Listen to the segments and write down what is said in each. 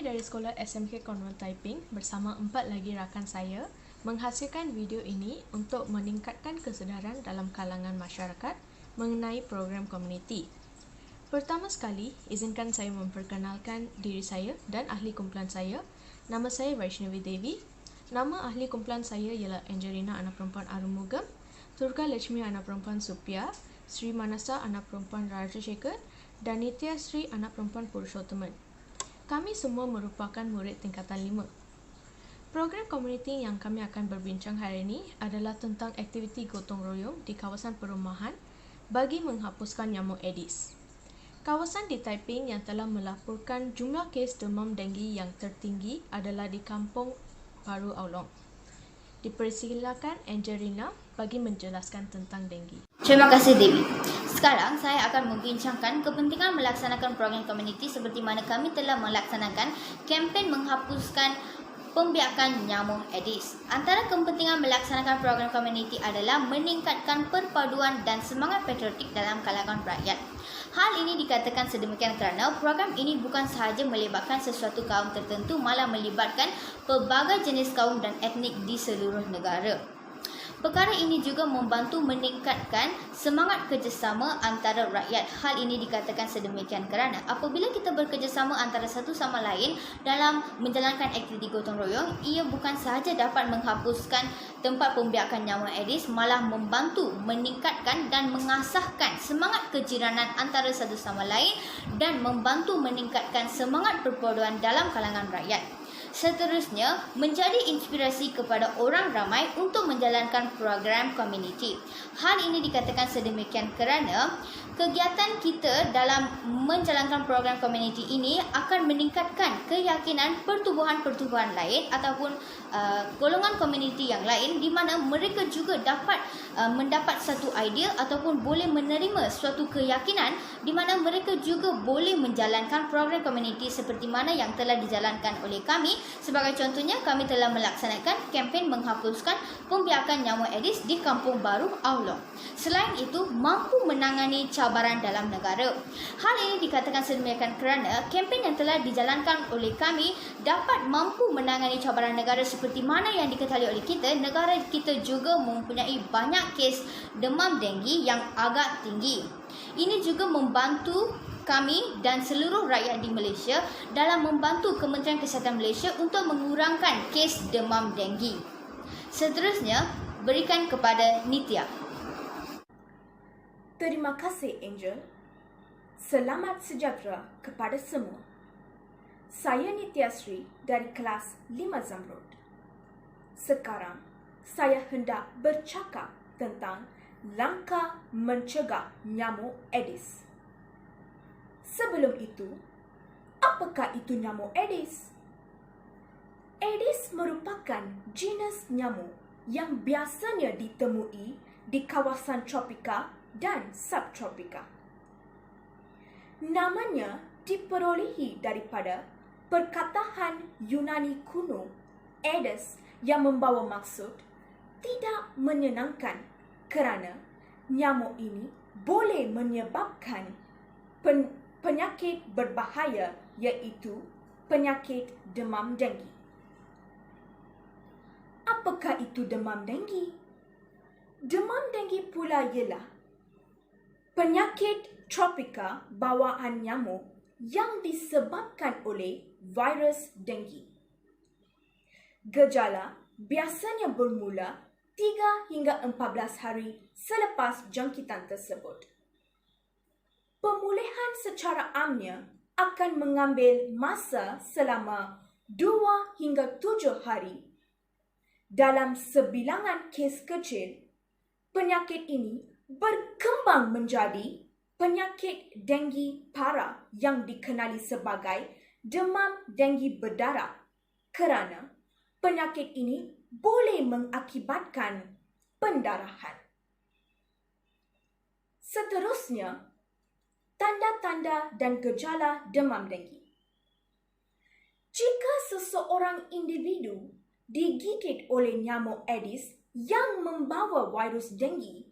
dari Sekolah SMK Convent Taiping bersama 4 lagi rakan saya menghasilkan video ini untuk meningkatkan kesedaran dalam kalangan masyarakat mengenai program komuniti. Pertama sekali, izinkan saya memperkenalkan diri saya dan ahli kumpulan saya. Nama saya Vaishnavi Devi. Nama ahli kumpulan saya ialah Angelina Anak Perempuan Arumugam, Turga Lechmi Anak Perempuan Supia, Sri Manasa Anak Perempuan Raja Shekhar dan Nitya Sri Anak Perempuan Purushottaman. Kami semua merupakan murid tingkatan 5. Program komuniti yang kami akan berbincang hari ini adalah tentang aktiviti gotong royong di kawasan perumahan bagi menghapuskan nyamuk Aedes. Kawasan di Taiping yang telah melaporkan jumlah kes demam denggi yang tertinggi adalah di Kampung Baru Aulong. Dipersilakan Angelina bagi menjelaskan tentang denggi. Terima kasih Devi. Sekarang saya akan membincangkan kepentingan melaksanakan program komuniti seperti mana kami telah melaksanakan kempen menghapuskan pembiakan nyamuk Aedes. Antara kepentingan melaksanakan program komuniti adalah meningkatkan perpaduan dan semangat patriotik dalam kalangan rakyat. Hal ini dikatakan sedemikian kerana program ini bukan sahaja melibatkan sesuatu kaum tertentu, malah melibatkan pelbagai jenis kaum dan etnik di seluruh negara. Perkara ini juga membantu meningkatkan semangat kerjasama antara rakyat. Hal ini dikatakan sedemikian kerana apabila kita bekerjasama antara satu sama lain dalam menjalankan aktiviti gotong royong, ia bukan sahaja dapat menghapuskan tempat pembiakan nyamuk Aedes, malah membantu meningkatkan dan mengasahkan semangat kejiranan antara satu sama lain dan membantu meningkatkan semangat perpaduan dalam kalangan rakyat. Seterusnya, menjadi inspirasi kepada orang ramai untuk menjalankan program komuniti. Hal ini dikatakan sedemikian kerana kegiatan kita dalam menjalankan program komuniti ini akan meningkatkan keyakinan pertubuhan-pertubuhan lain ataupun golongan komuniti yang lain di mana mereka juga dapat mendapat satu idea ataupun boleh menerima suatu keyakinan di mana mereka juga boleh menjalankan program komuniti seperti mana yang telah dijalankan oleh kami. Sebagai contohnya, kami telah melaksanakan kempen menghapuskan pembiakan nyamuk Aedes di Kampung Baru Aulong. Selain itu, mampu menangani cabaran dalam negara. Hal ini dikatakan sedemikian kerana kempen yang telah dijalankan oleh kami dapat mampu menangani cabaran negara seperti mana yang diketahui oleh kita. Negara kita juga mempunyai banyak kes demam denggi yang agak tinggi. Ini juga membantu kami dan seluruh rakyat di Malaysia dalam membantu Kementerian Kesihatan Malaysia untuk mengurangkan kes demam denggi. Seterusnya, berikan kepada Nitya. Terima kasih Angel. Selamat sejahtera kepada semua. Saya Nitya Sri dari kelas 5 Zamrud. Sekarang, saya hendak bercakap tentang langkah mencegah nyamuk Aedes. Sebelum itu, apakah itu nyamuk Aedes? Aedes merupakan jenis nyamuk yang biasanya ditemui di kawasan tropika dan subtropika. Namanya diperolehi daripada perkataan Yunani kuno Aedes yang membawa maksud tidak menyenangkan kerana nyamuk ini boleh menyebabkan penyakit berbahaya iaitu penyakit demam denggi. Apakah itu demam denggi? Demam denggi pula ialah penyakit tropika bawaan nyamuk yang disebabkan oleh virus denggi. Gejala biasanya bermula 3 hingga 14 hari selepas jangkitan tersebut. Pemulihan secara amnya akan mengambil masa selama 2 hingga 7 hari. Dalam sebilangan kes kecil, penyakit ini berkembang menjadi penyakit denggi parah yang dikenali sebagai demam denggi berdarah kerana penyakit ini boleh mengakibatkan pendarahan. Seterusnya, tanda-tanda dan gejala demam denggi. Jika seseorang individu digigit oleh nyamuk Aedes yang membawa virus denggi,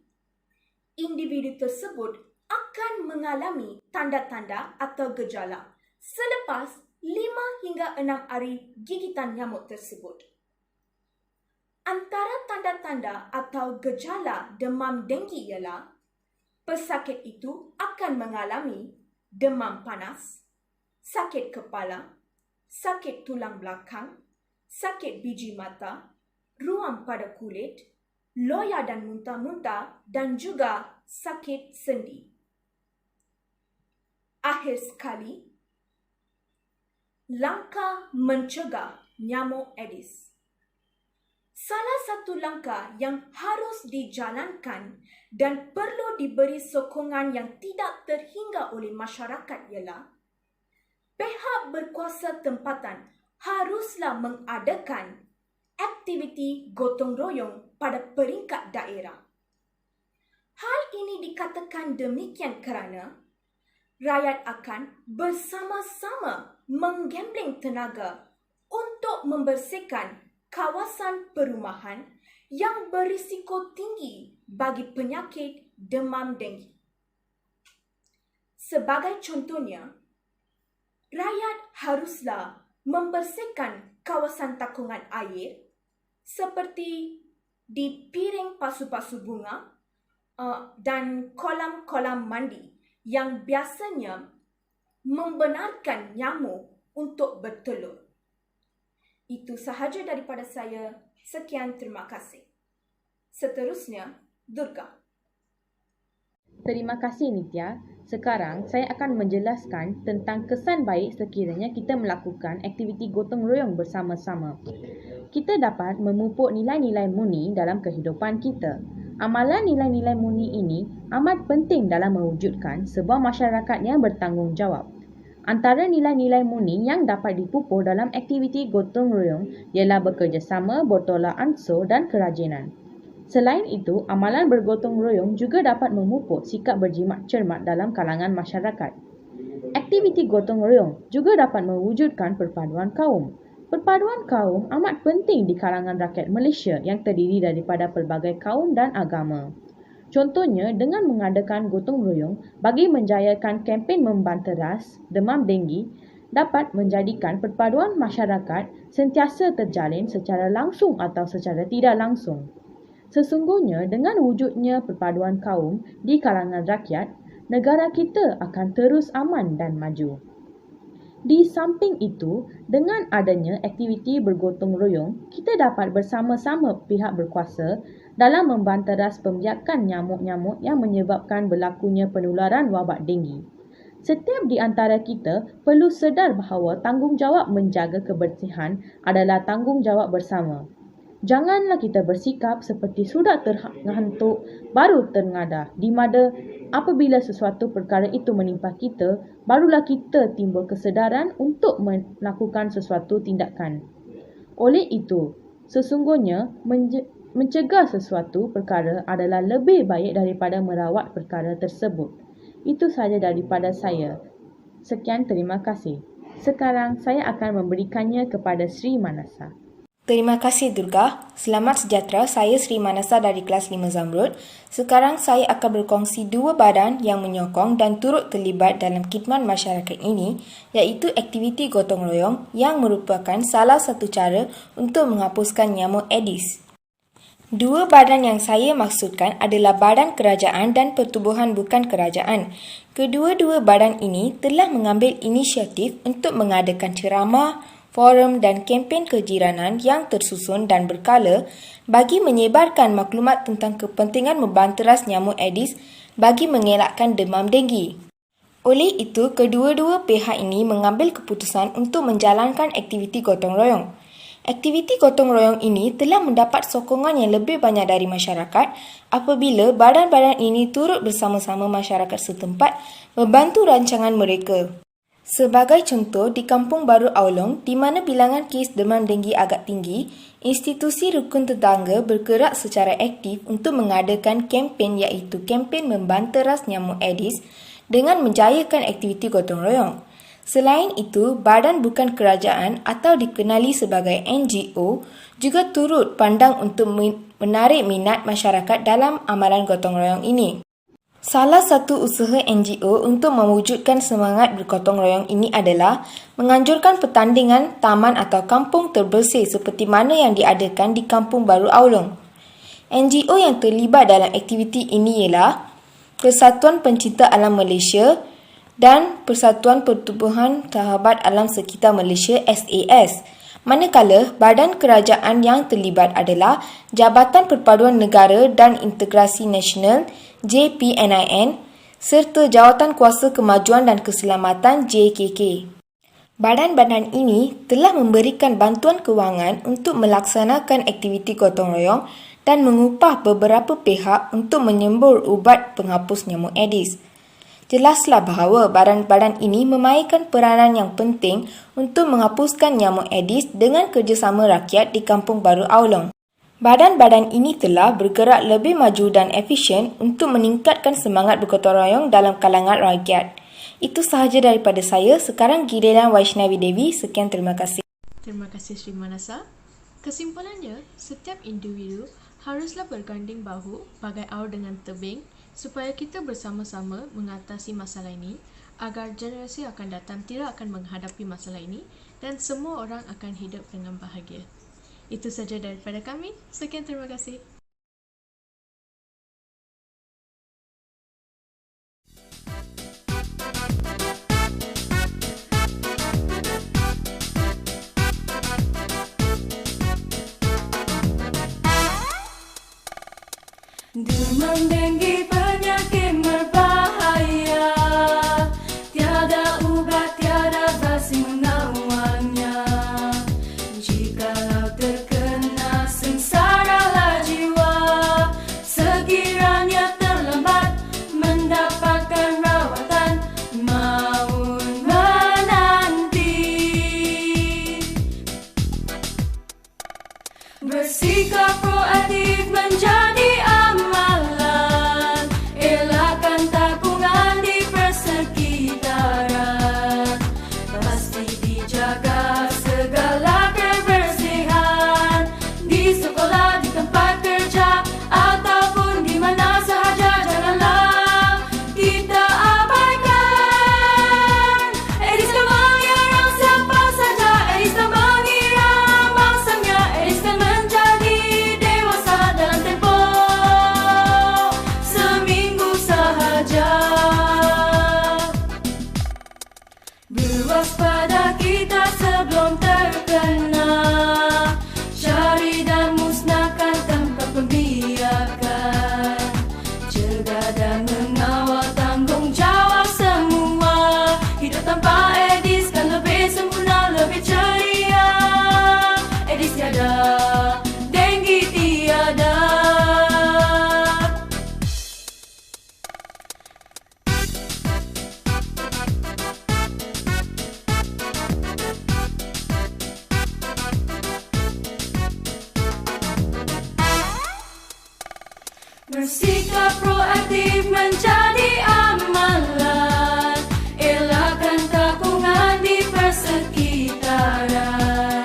individu tersebut akan mengalami tanda-tanda atau gejala selepas 5 hingga 6 hari gigitan nyamuk tersebut. Antara tanda-tanda atau gejala demam denggi ialah pesakit itu akan mengalami demam panas, sakit kepala, sakit tulang belakang, sakit biji mata, ruam pada kulit, loya dan muntah-muntah dan juga sakit sendi. Akhir sekali, langkah mencegah nyamuk Aedes. Salah satu langkah yang harus dijalankan dan perlu diberi sokongan yang tidak terhingga oleh masyarakat ialah pihak berkuasa tempatan haruslah mengadakan aktiviti gotong royong pada peringkat daerah. Hal ini dikatakan demikian kerana rakyat akan bersama-sama menggambling tenaga untuk membersihkan kawasan perumahan yang berisiko tinggi bagi penyakit demam denggi. Sebagai contohnya, rakyat haruslah membersihkan kawasan takungan air seperti di piring pasu-pasu bunga dan kolam-kolam mandi yang biasanya membenarkan nyamuk untuk bertelur. Itu sahaja daripada saya. Sekian, terima kasih. Seterusnya, Durga. Terima kasih Nitya. Sekarang saya akan menjelaskan tentang kesan baik sekiranya kita melakukan aktiviti gotong royong bersama-sama. Kita dapat memupuk nilai-nilai murni dalam kehidupan kita. Amalan nilai-nilai murni ini amat penting dalam mewujudkan sebuah masyarakat yang bertanggungjawab. Antara nilai-nilai murni yang dapat dipupuk dalam aktiviti gotong royong ialah bekerjasama, bertolak ansur dan kerajinan. Selain itu, amalan bergotong royong juga dapat memupuk sikap berjimat cermat dalam kalangan masyarakat. Aktiviti gotong royong juga dapat mewujudkan perpaduan kaum. Perpaduan kaum amat penting di kalangan rakyat Malaysia yang terdiri daripada pelbagai kaum dan agama. Contohnya, dengan mengadakan gotong royong bagi menjayakan kempen membanteras demam denggi dapat menjadikan perpaduan masyarakat sentiasa terjalin secara langsung atau secara tidak langsung. Sesungguhnya, dengan wujudnya perpaduan kaum di kalangan rakyat, negara kita akan terus aman dan maju. Di samping itu, dengan adanya aktiviti bergotong royong, kita dapat bersama-sama pihak berkuasa dalam membanteras pembiakan nyamuk-nyamuk yang menyebabkan berlakunya penularan wabak denggi. Setiap di antara kita perlu sedar bahawa tanggungjawab menjaga kebersihan adalah tanggungjawab bersama. Janganlah kita bersikap seperti sudah terhantuk baru terngadah, di mana apabila sesuatu perkara itu menimpa kita, barulah kita timbul kesedaran untuk melakukan sesuatu tindakan. Oleh itu, sesungguhnya mencegah sesuatu perkara adalah lebih baik daripada merawat perkara tersebut. Itu sahaja daripada saya. Sekian, terima kasih. Sekarang saya akan memberikannya kepada Sri Manasa. Terima kasih Durga. Selamat sejahtera, saya Sri Manasa dari kelas 5 Zamrud. Sekarang saya akan berkongsi dua badan yang menyokong dan turut terlibat dalam khidmat masyarakat ini, iaitu aktiviti gotong royong yang merupakan salah satu cara untuk menghapuskan nyamuk Aedes. Dua badan yang saya maksudkan adalah Badan Kerajaan dan Pertubuhan Bukan Kerajaan. Kedua-dua badan ini telah mengambil inisiatif untuk mengadakan ceramah, forum dan kempen kejiranan yang tersusun dan berkala bagi menyebarkan maklumat tentang kepentingan membanteras nyamuk Aedes bagi mengelakkan demam denggi. Oleh itu, kedua-dua pihak ini mengambil keputusan untuk menjalankan aktiviti gotong royong. Aktiviti gotong royong ini telah mendapat sokongan yang lebih banyak dari masyarakat apabila badan-badan ini turut bersama-sama masyarakat setempat membantu rancangan mereka. Sebagai contoh, di Kampung Baru Aulong, di mana bilangan kes demam denggi agak tinggi, institusi rukun tetangga bergerak secara aktif untuk mengadakan kempen iaitu kempen membanteras nyamuk Aedes dengan menjayakan aktiviti gotong royong. Selain itu, Badan Bukan Kerajaan atau dikenali sebagai NGO juga turut pandang untuk menarik minat masyarakat dalam amalan gotong royong ini. Salah satu usaha NGO untuk mewujudkan semangat bergotong royong ini adalah menganjurkan pertandingan taman atau kampung terbersih seperti mana yang diadakan di Kampung Baru Aulong. NGO yang terlibat dalam aktiviti ini ialah Persatuan Pencinta Alam Malaysia dan Persatuan Pertubuhan Sahabat Alam Sekitar Malaysia SAS. Manakala badan kerajaan yang terlibat adalah Jabatan Perpaduan Negara dan Integrasi Nasional JPNIN serta Jawatan Kuasa Kemajuan dan Keselamatan JKK. Badan-badan ini telah memberikan bantuan kewangan untuk melaksanakan aktiviti gotong royong dan mengupah beberapa pihak untuk menyembur ubat penghapus nyamuk Aedes. Jelaslah bahawa badan-badan ini memainkan peranan yang penting untuk menghapuskan nyamuk Aedes dengan kerjasama rakyat di Kampung Baru Aulong. Badan-badan ini telah bergerak lebih maju dan efisien untuk meningkatkan semangat bergotong royong dalam kalangan rakyat. Itu sahaja daripada saya. Sekarang giliran Vaishnavi Devi. Sekian, terima kasih. Terima kasih Sri Manasa. Kesimpulannya, setiap individu haruslah berganding bahu bagai aur dengan tebing supaya kita bersama-sama mengatasi masalah ini agar generasi akan datang tidak akan menghadapi masalah ini dan semua orang akan hidup dengan bahagia. Itu saja daripada kami. Sekian, terima kasih. Demam denggi penyakit berbahaya, tiada ubat, tiada vaksin mengawalnya. Jikalau terkena sengsaralah jiwa, sekiranya terlambat mendapatkan rawatan, maut menanti. Bersikap proaktif menjadi amalan, elakkan takungan di persekitaran, pasti dijaga segala kebersihan, di sekolah, di tempat kerja, ataupun di mana sahaja janganlah kita abaikan. Aedes kan menyerang siapa saja, Aedes kan mengira mangsanya, Aedes kan menjadi dewasa dalam tempoh seminggu sahaja. Berwaspada kita sebelum terkena, cari dan musnahkan tanpa pembiakan, jaga dan mengawal tanggungjawab semua. Hidup tanpa Aedes kan lebih sempurna, lebih ceria. Aedes tiada, denggi tiada. Bersikap proaktif menjadi amalan, elakkan takungan di persekitaran,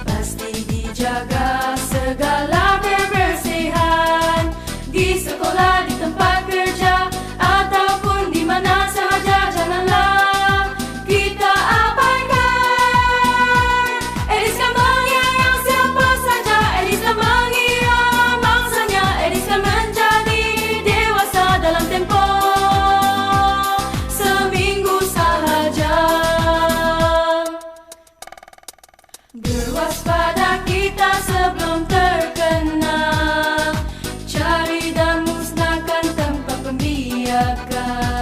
pasti dijaga segala kebersihan, di sekolah, di tempat kerja, ataupun di mana sahaja janganlah kita abaikan. Aedes kan menyerang siapa saja, Aedes kan mengira mangsanya, Aedes kan menjadi dewasa dalam tempoh seminggu sahaja. Berwaspada kita sebelum terkena, cari dan musnahkan tanpa pembiakan,